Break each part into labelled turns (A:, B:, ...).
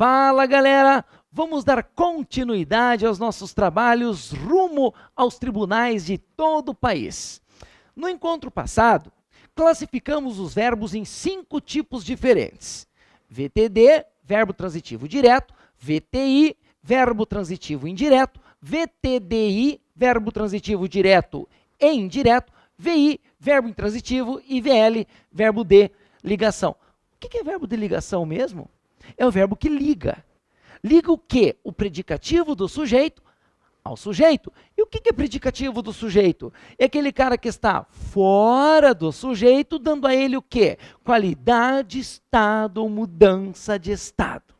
A: Fala, galera! Vamos dar continuidade aos nossos trabalhos rumo aos tribunais de todo o país. No encontro passado, classificamos os verbos em 5 tipos diferentes. VTD, verbo transitivo direto, VTI, verbo transitivo indireto, VTDI, verbo transitivo direto e indireto, VI, verbo intransitivo e VL, verbo de ligação. O que é verbo de ligação mesmo? É o verbo que liga. Liga o quê? O predicativo do sujeito ao sujeito. E o que é predicativo do sujeito? É aquele cara que está fora do sujeito, dando a ele o quê? Qualidade, estado ou mudança de estado.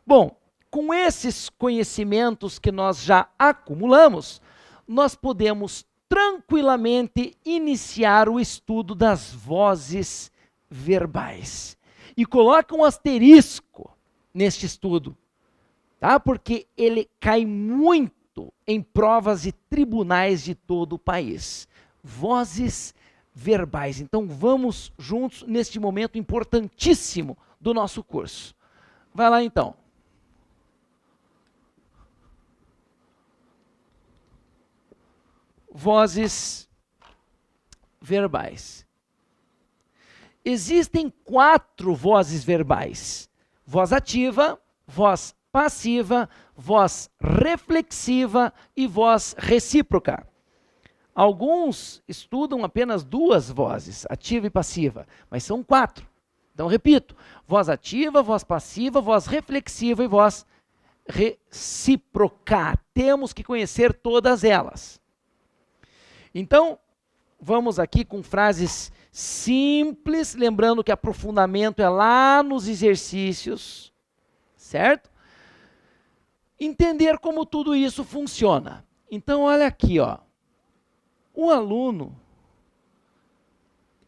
A: Bom, com esses conhecimentos que nós já acumulamos, nós podemos tranquilamente iniciar o estudo das vozes verbais. E coloca um asterisco neste estudo, tá? Porque ele cai muito em provas de tribunais de todo o país. Vozes verbais. Então vamos juntos neste momento importantíssimo do nosso curso. Vai lá então. Vozes verbais. Existem 4 vozes verbais: voz ativa, voz passiva, voz reflexiva e voz recíproca. Alguns estudam apenas 2 vozes, ativa e passiva, mas são 4. Então, repito: voz ativa, voz passiva, voz reflexiva e voz recíproca. Temos que conhecer todas elas. Então, vamos aqui com frases simples, lembrando que aprofundamento é lá nos exercícios, certo? Entender como tudo isso funciona. Então, olha aqui, ó. O aluno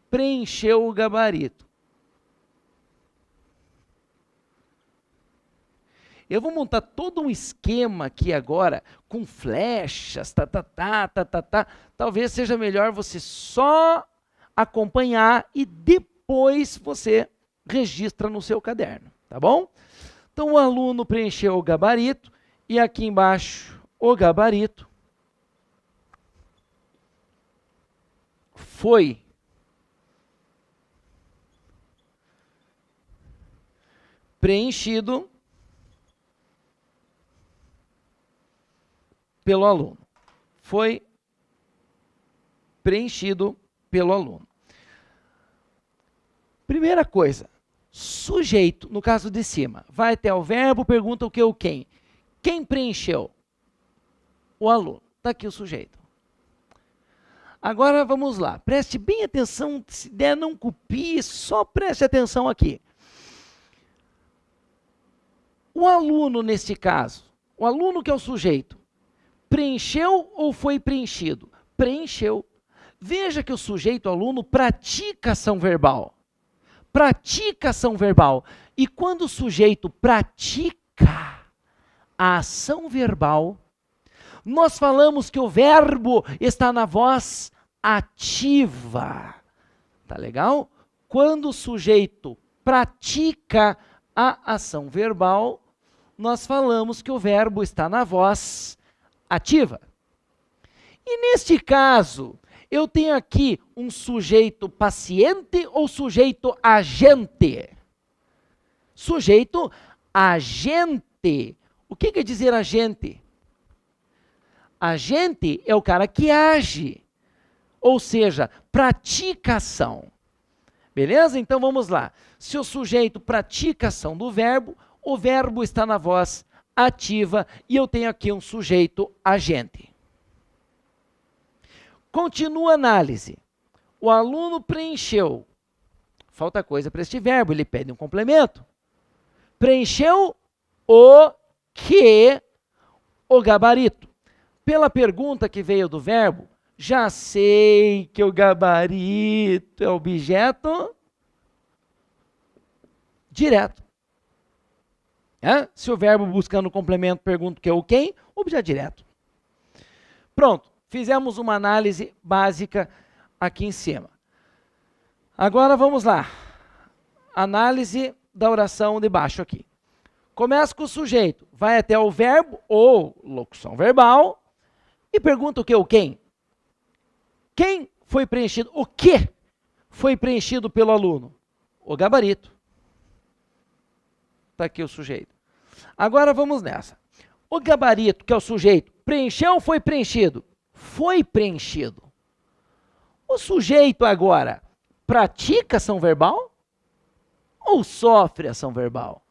A: preencheu o gabarito. Eu vou montar todo um esquema aqui agora, com flechas, Talvez seja melhor você só acompanhar e depois você registra no seu caderno, tá bom? Então o aluno preencheu o gabarito e aqui embaixo o gabarito foi preenchido pelo aluno. Foi preenchido pelo aluno. Primeira coisa, sujeito, no caso de cima, vai até o verbo, pergunta o que ou quem. Quem preencheu? O aluno. Está aqui o sujeito. Agora vamos lá, preste bem atenção, se der não copie, só preste atenção aqui. O aluno neste caso, o aluno que é o sujeito, preencheu ou foi preenchido? Preencheu. Veja que o sujeito aluno pratica ação verbal. Pratica ação verbal. E quando o sujeito pratica a ação verbal, nós falamos que o verbo está na voz ativa. Tá legal? Quando o sujeito pratica a ação verbal, nós falamos que o verbo está na voz ativa. E neste caso, eu tenho aqui um sujeito paciente ou sujeito agente? Sujeito agente. O que quer dizer agente? Agente é o cara que age, ou seja, pratica ação. Beleza? Então vamos lá. Se o sujeito pratica ação do verbo, o verbo está na voz ativa e eu tenho aqui um sujeito agente. Continua a análise. O aluno preencheu. Falta coisa para este verbo, ele pede um complemento. Preencheu o que? O gabarito. Pela pergunta que veio do verbo, já sei que o gabarito é objeto direto. Se o verbo buscando complemento pergunta o que é o quem, objeto direto. Pronto. Fizemos uma análise básica aqui em cima. Agora vamos lá. Análise da oração de baixo aqui. Começa com o sujeito, vai até o verbo ou locução verbal e pergunta o que ou quem. Quem foi preenchido? O que foi preenchido pelo aluno? O gabarito. Está aqui o sujeito. Agora vamos nessa. O gabarito, que é o sujeito, preencheu ou foi preenchido? Foi preenchido. O sujeito agora pratica ação verbal ou sofre ação verbal?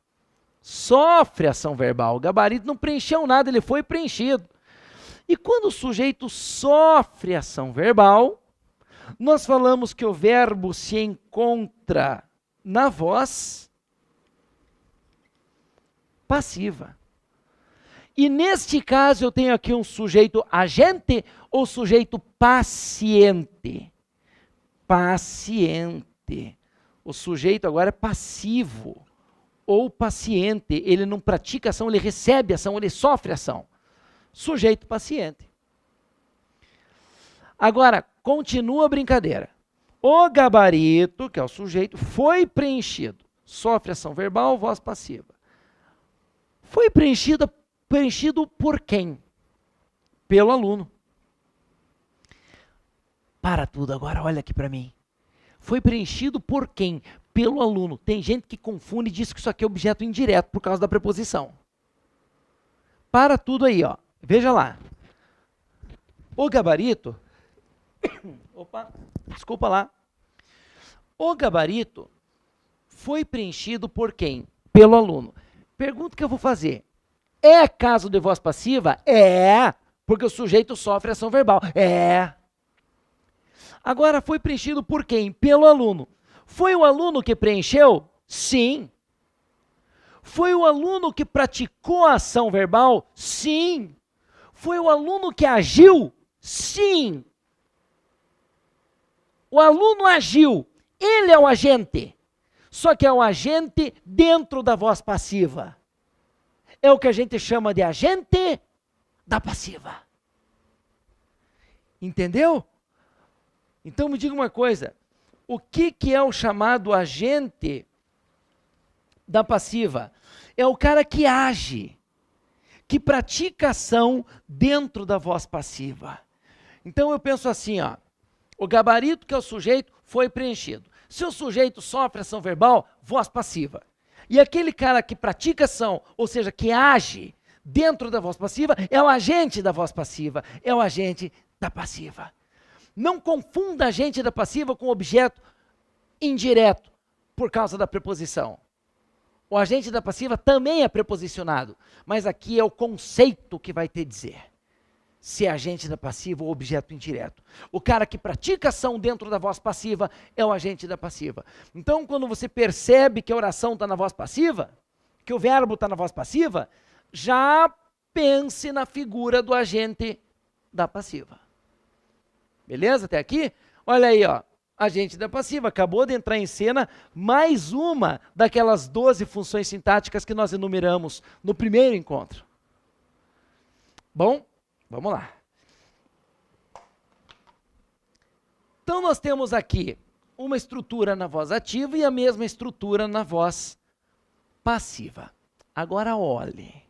A: Sofre ação verbal. O gabarito não preencheu nada, ele foi preenchido. E quando o sujeito sofre ação verbal, nós falamos que o verbo se encontra na voz passiva. E neste caso eu tenho aqui um sujeito agente ou sujeito paciente? Paciente. O sujeito agora é passivo ou paciente. Ele não pratica ação, ele recebe ação, ele sofre ação. Sujeito paciente. Agora, continua a brincadeira. O gabarito, que é o sujeito, foi preenchido. Sofre ação verbal, voz passiva. Foi preenchido por quem? Pelo aluno. Para tudo agora, olha aqui para mim. Foi preenchido por quem? Pelo aluno. Tem gente que confunde e diz que isso aqui é objeto indireto por causa da preposição. Para tudo aí, ó. Veja lá. O gabarito... Opa, desculpa lá. O gabarito foi preenchido por quem? Pelo aluno. Pergunta que eu vou fazer. É caso de voz passiva? É, porque o sujeito sofre ação verbal. É. Agora, foi preenchido por quem? Pelo aluno. Foi o aluno que preencheu? Sim. Foi o aluno que praticou a ação verbal? Sim. Foi o aluno que agiu? Sim. O aluno agiu. Ele é o agente. Só que é o agente dentro da voz passiva. É o que a gente chama de agente da passiva. Entendeu? Então me diga uma coisa. O que é o chamado agente da passiva? É o cara que age, que pratica ação dentro da voz passiva. Então eu penso assim, ó. O gabarito, que é o sujeito, foi preenchido. Se o sujeito sofre ação verbal, voz passiva. E aquele cara que pratica ação, ou seja, que age dentro da voz passiva, é o agente da voz passiva, é o agente da passiva. Não confunda agente da passiva com objeto indireto, por causa da preposição. O agente da passiva também é preposicionado, mas aqui é o conceito que vai te dizer se é agente da passiva ou objeto indireto. O cara que pratica ação dentro da voz passiva é o agente da passiva. Então, quando você percebe que a oração está na voz passiva, que o verbo está na voz passiva, já pense na figura do agente da passiva. Beleza? Até aqui? Olha aí, ó. Agente da passiva. Acabou de entrar em cena mais uma daquelas 12 funções sintáticas que nós enumeramos no primeiro encontro. Bom, vamos lá. Então nós temos aqui uma estrutura na voz ativa e a mesma estrutura na voz passiva. Agora olhe.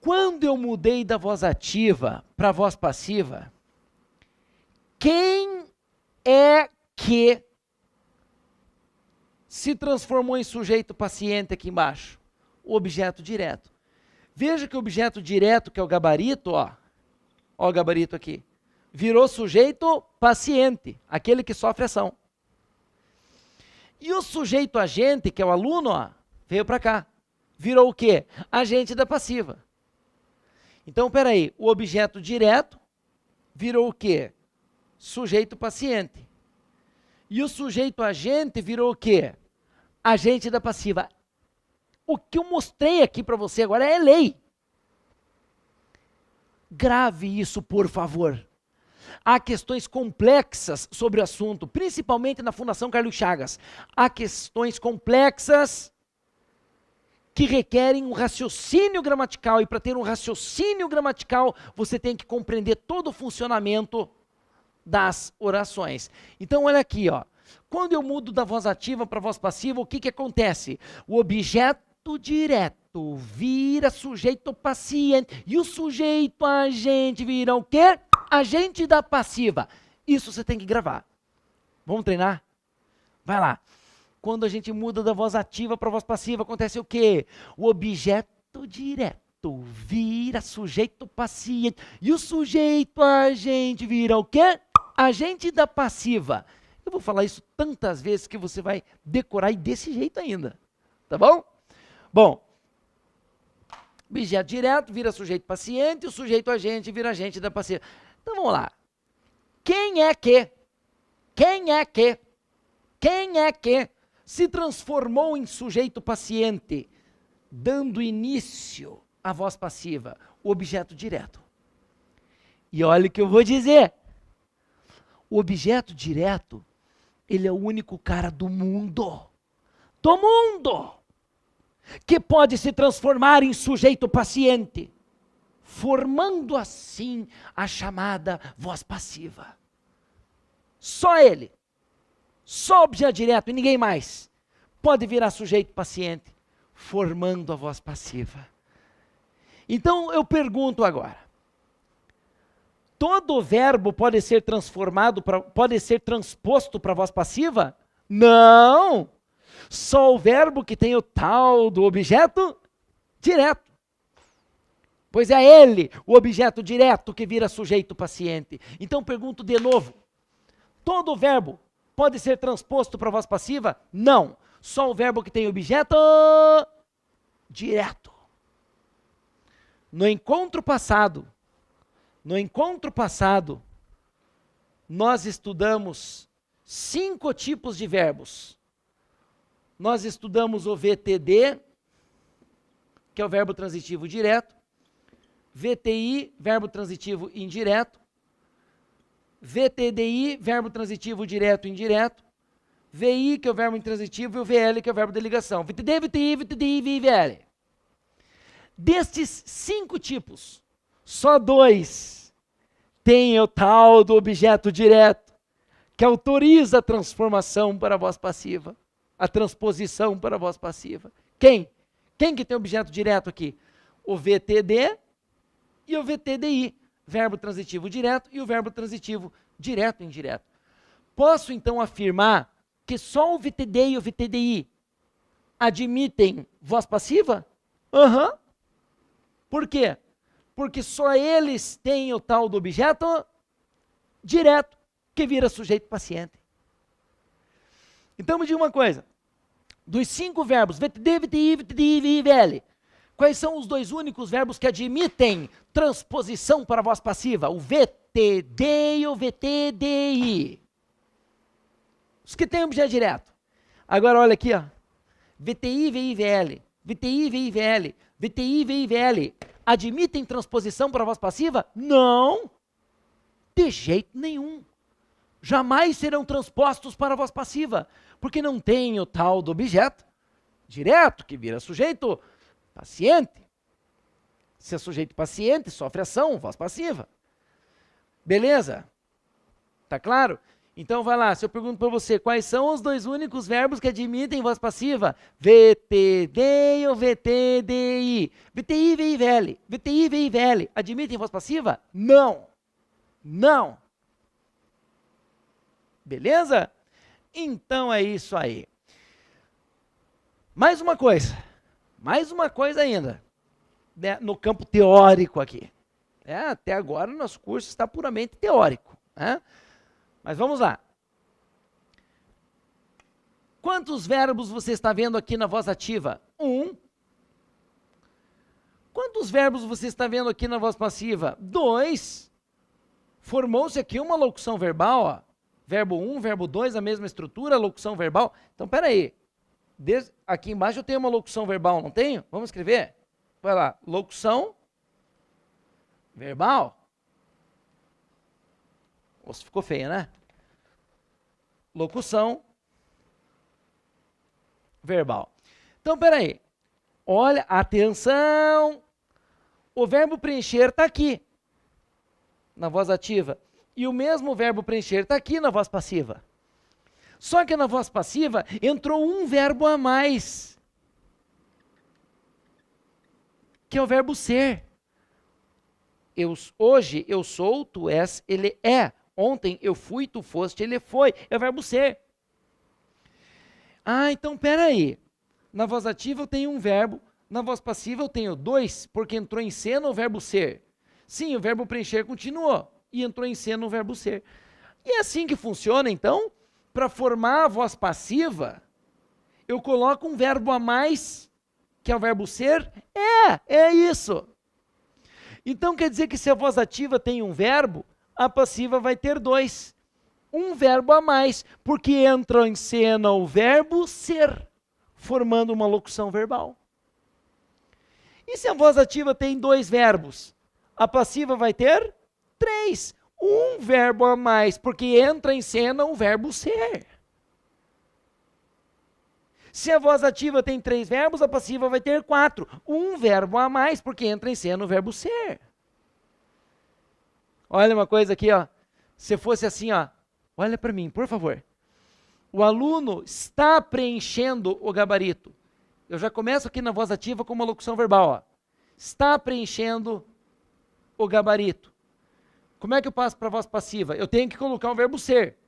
A: Quando eu mudei da voz ativa para a voz passiva, quem é que se transformou em sujeito paciente aqui embaixo? O objeto direto. Veja que o objeto direto, que é o gabarito, ó o gabarito aqui, virou sujeito paciente, aquele que sofre ação. E o sujeito agente, que é o aluno, ó, veio para cá. Virou o quê? Agente da passiva. Então, peraí, o objeto direto virou o quê? Sujeito paciente. E o sujeito agente virou o quê? Agente da passiva. O que eu mostrei aqui para você agora é lei. Grave isso, por favor. Há questões complexas sobre o assunto, principalmente na Fundação Carlos Chagas. Há questões complexas que requerem um raciocínio gramatical, e para ter um raciocínio gramatical, você tem que compreender todo o funcionamento das orações. Então, olha aqui, ó. Quando eu mudo da voz ativa para voz passiva, o que que acontece? O objeto direto vira sujeito paciente e o sujeito agente vira o quê? Agente da passiva. Isso você tem que gravar. Vamos treinar? Vai lá. Quando a gente muda da voz ativa para voz passiva, acontece o quê? O objeto direto vira sujeito paciente e o sujeito agente vira o quê? Agente da passiva. Eu vou falar isso tantas vezes que você vai decorar e desse jeito ainda. Tá bom? Bom, objeto direto vira sujeito paciente e o sujeito agente vira agente da passiva. Então vamos lá. Quem é que se transformou em sujeito paciente, dando início à voz passiva? O objeto direto. E olha o que eu vou dizer. O objeto direto, ele é o único cara do mundo, que pode se transformar em sujeito paciente, formando assim a chamada voz passiva. Só ele, só o objeto direto e ninguém mais pode virar sujeito paciente, formando a voz passiva. Então eu pergunto agora, todo verbo pode ser transposto para a voz passiva? Não! Só o verbo que tem o tal do objeto direto. Pois é ele, o objeto direto, que vira sujeito paciente. Então pergunto de novo, todo verbo pode ser transposto para a voz passiva? Não. Só o verbo que tem objeto direto. No encontro passado, nós estudamos 5 tipos de verbos. Nós estudamos o VTD, que é o verbo transitivo direto, VTI, verbo transitivo indireto, VTDI, verbo transitivo direto e indireto, VI, que é o verbo intransitivo, e o VL, que é o verbo de ligação. VTD, VTI, VTDI, VI, VL. Destes 5 tipos, só 2 têm o tal do objeto direto, que autoriza a transformação para a voz passiva, a transposição para a voz passiva. Quem? Quem que tem objeto direto aqui? O VTD e o VTDI, verbo transitivo direto e o verbo transitivo direto e indireto. Posso então afirmar que só o VTD e o VTDI admitem voz passiva? Aham. Por quê? Porque só eles têm o tal do objeto direto, que vira sujeito paciente. Então me diga uma coisa, dos 5 verbos, VTD, VTI, VTDI, VI, VL, quais são os 2 únicos verbos que admitem transposição para a voz passiva? O VTD e o VTDI. Os que têm objeto direto. Agora olha aqui, ó. VTI, VI, VL, VTI, VI, VL, VTI, VI, VL, admitem transposição para a voz passiva? Não, de jeito nenhum. Jamais serão transpostos para a voz passiva, porque não tem o tal do objeto direto, que vira sujeito paciente. Se é sujeito paciente, sofre ação, voz passiva. Beleza? Tá claro? Então vai lá, se eu pergunto para você, quais são os 2 únicos verbos que admitem voz passiva? VTD ou VTDI? VTI, VI, VL. VTI, VI, VL. Admitem voz passiva? Não. Não. Beleza? Então é isso aí. Mais uma coisa ainda, né, no campo teórico aqui. Até agora o nosso curso está puramente teórico, né? Mas vamos lá. Quantos verbos você está vendo aqui na voz ativa? 1. Quantos verbos você está vendo aqui na voz passiva? 2. Formou-se aqui uma locução verbal, ó. Verbo 1, verbo 2, a mesma estrutura, locução verbal. Então, peraí. Aqui embaixo eu tenho uma locução verbal, não tenho? Vamos escrever? Vai lá. Locução verbal. Nossa, ficou feia, né? Locução verbal. Então, peraí. Olha, atenção. O verbo preencher está aqui, na voz ativa. E o mesmo verbo preencher está aqui na voz passiva. Só que na voz passiva entrou um verbo a mais, que é o verbo ser. Hoje eu sou, tu és, ele é. Ontem eu fui, tu foste, ele foi. É o verbo ser. Ah, então peraí. Na voz ativa eu tenho um verbo, na voz passiva eu tenho dois, porque entrou em cena o verbo ser. Sim, o verbo preencher continuou, e entrou em cena o verbo ser. E é assim que funciona, então, para formar a voz passiva, eu coloco um verbo a mais, que é o verbo ser. É isso. Então quer dizer que se a voz ativa tem um verbo, a passiva vai ter dois. Um verbo a mais, porque entra em cena o verbo ser, formando uma locução verbal. E se a voz ativa tem dois verbos, a passiva vai ter três. Um verbo a mais, porque entra em cena o verbo ser. Se a voz ativa tem três verbos, a passiva vai ter quatro. Um verbo a mais, porque entra em cena o verbo ser. Olha uma coisa aqui, ó. Se fosse assim, ó. Olha para mim, por favor. O aluno está preenchendo o gabarito. Eu já começo aqui na voz ativa com uma locução verbal, ó. Está preenchendo o gabarito. Como é que eu passo para a voz passiva? Eu tenho que colocar o verbo ser.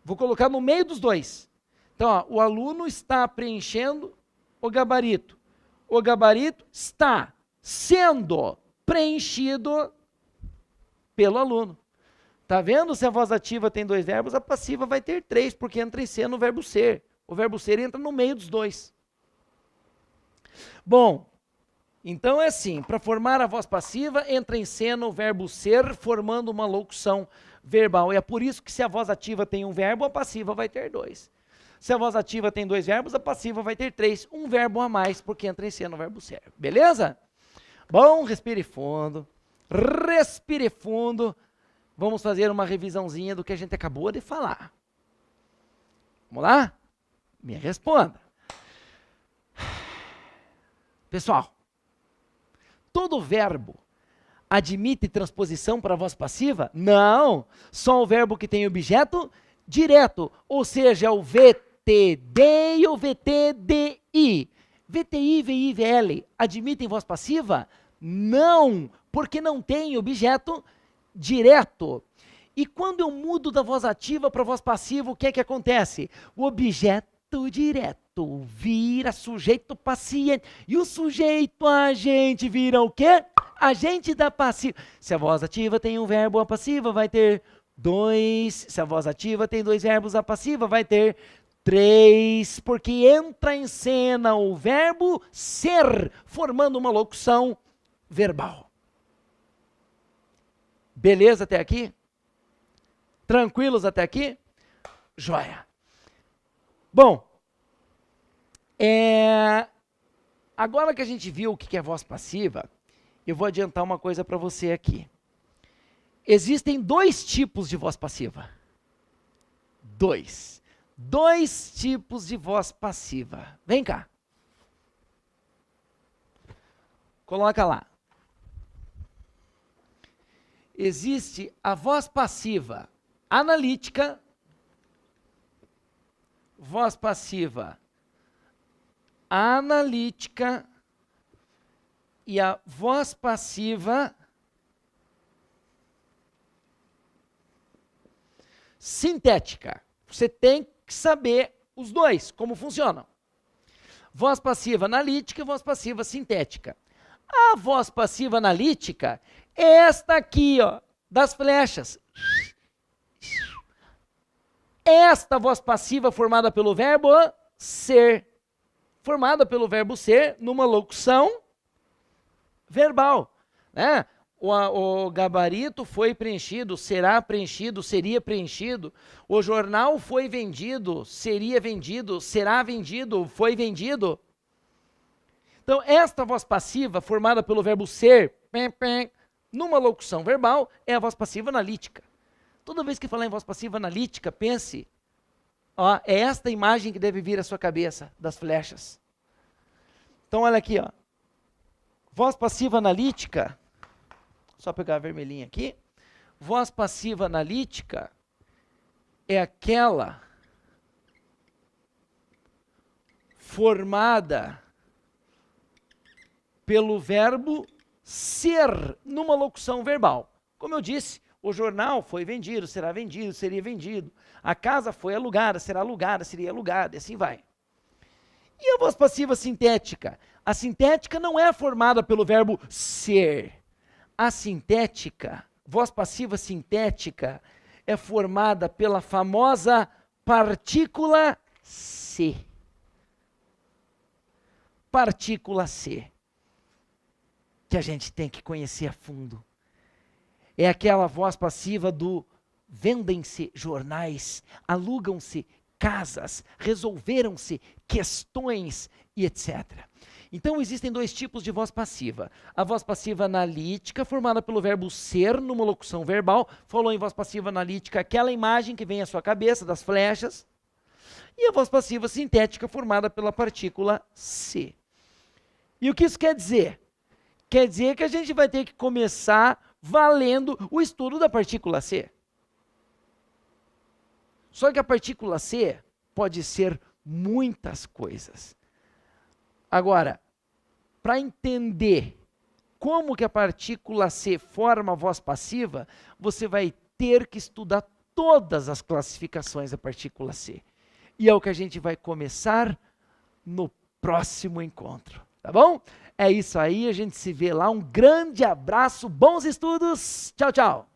A: Vou colocar no meio dos dois. Então, ó, o aluno está preenchendo o gabarito. O gabarito está sendo preenchido pelo aluno. Tá vendo? Se a voz ativa tem dois verbos, a passiva vai ter três, porque entra em cena o verbo ser. O verbo ser entra no meio dos dois. Bom, então é assim, para formar a voz passiva, entra em cena o verbo ser, formando uma locução verbal. E é por isso que se a voz ativa tem um verbo, a passiva vai ter dois. Se a voz ativa tem dois verbos, a passiva vai ter três. Um verbo a mais, porque entra em cena o verbo ser. Beleza? Bom, respire fundo. Respire fundo. Vamos fazer uma revisãozinha do que a gente acabou de falar. Vamos lá? Me responda. Pessoal, todo verbo admite transposição para a voz passiva? Não. Só o verbo que tem objeto direto, ou seja, o VTD e o VTDI. VTI, VI, VL admitem voz passiva? Não, porque não tem objeto direto. E quando eu mudo da voz ativa para a voz passiva, o que é que acontece? O objeto direto vira sujeito paciente. E o sujeito agente vira o quê? Agente da passiva. Se a voz ativa tem um verbo, a passiva vai ter dois. Se a voz ativa tem dois verbos, a passiva vai ter três, porque entra em cena o verbo ser, formando uma locução verbal. Beleza até aqui? Tranquilos até aqui? Joia. Bom, agora que a gente viu o que é voz passiva, eu vou adiantar uma coisa para você aqui. Existem dois tipos de voz passiva. Dois tipos de voz passiva. Vem cá. Coloca lá. Existe a voz passiva analítica, voz passiva analítica e a voz passiva sintética. Você tem que saber os dois, como funcionam. Voz passiva analítica e voz passiva sintética. A voz passiva analítica é esta aqui, ó, das flechas. Esta voz passiva formada pelo verbo ser. Formada pelo verbo ser numa locução verbal, né? O gabarito foi preenchido, será preenchido, seria preenchido. O jornal foi vendido, seria vendido, será vendido, foi vendido. Então, esta voz passiva, formada pelo verbo ser, numa locução verbal, é a voz passiva analítica. Toda vez que falar em voz passiva analítica, pense, ó, é esta imagem que deve vir à sua cabeça, das flechas. Então, olha aqui, ó. Voz passiva analítica, só pegar a vermelhinha aqui. Voz passiva analítica é aquela formada pelo verbo ser numa locução verbal. Como eu disse, o jornal foi vendido, será vendido, seria vendido. A casa foi alugada, será alugada, seria alugada, e assim vai. E a voz passiva sintética? A sintética não é formada pelo verbo ser. A sintética, voz passiva sintética, é formada pela famosa partícula se. Partícula se, que a gente tem que conhecer a fundo. É aquela voz passiva do vendem-se jornais, alugam-se casas, resolveram-se questões e etc. Então existem dois tipos de voz passiva. A voz passiva analítica, formada pelo verbo ser numa locução verbal. Falou em voz passiva analítica, aquela imagem que vem à sua cabeça, das flechas. E a voz passiva sintética, formada pela partícula se. E o que isso quer dizer? Quer dizer que a gente vai ter que começar valendo o estudo da partícula C. Só que a partícula C pode ser muitas coisas. Agora, para entender como que a partícula C forma a voz passiva, você vai ter que estudar todas as classificações da partícula C. E é o que a gente vai começar no próximo encontro, tá bom? É isso aí, a gente se vê lá. Um grande abraço, bons estudos, tchau, tchau!